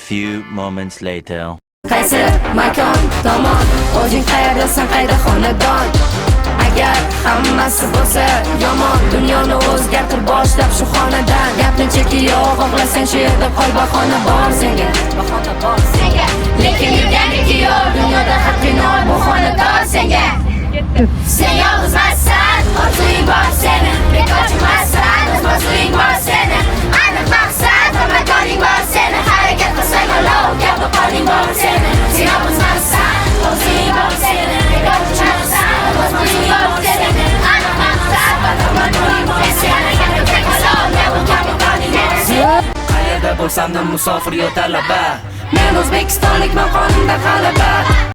few moments later. Qaysi makon tomon o'zing qayerdasan, qayda xonadon? Agar hammasi bo'lsa yomon, dunyoni o'zgartir boshlab shu xonadan. Gapni cheki yo'q, xohlasang shu yerda qol, bahona bor senga, bahona bor senga. Lekin yurganiki yo'q, dunyoda haqqing bor, bu xonadon senga. Sen yolg'izmassan, orzuing bor seni, bekorchimassan, o'zboshing bor seni. Aniq maqsad va makoning bor seni, harakat qilsang olov, gap qoling bor seni. Sen yolg'izmassan, orzuing bor seni, bekorchimassan, o'zboshing bor seni. Aniq maqsad va makoning bor seni, harakat qilsang olov, gap qoling bor seni. Qayerda bo'lsam musofir yo talaba, men o'zbekistonlikman, qonimda g'alaba.